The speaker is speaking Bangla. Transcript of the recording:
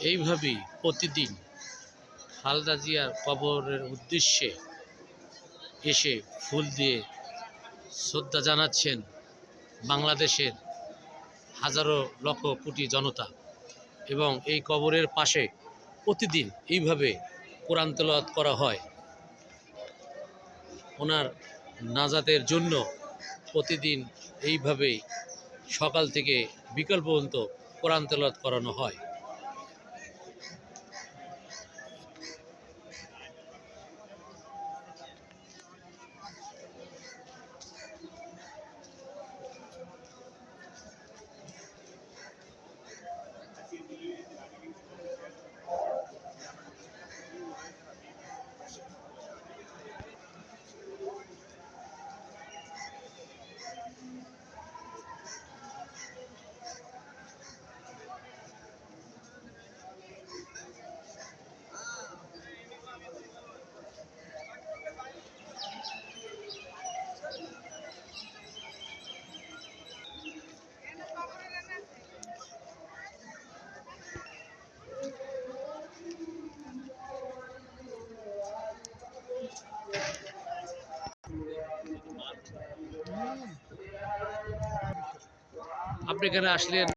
এইভাবেই প্রতিদিন খালেদা জিয়ার কবরের উদ্দেশ্যে এসে ফুল দিয়ে শ্রদ্ধা জানাচ্ছেন বাংলাদেশের হাজারো লক্ষ কোটি জনতা। এবং এই কবরের পাশে প্রতিদিন এইভাবে কোরআন তেলাওয়াত করা হয়। ওনার নাজাতের জন্য প্রতিদিন এইভাবেই সকাল থেকে বিকাল পর্যন্ত কোরআন তেলাওয়াত করানো হয়। আপনি এখানে আসলেন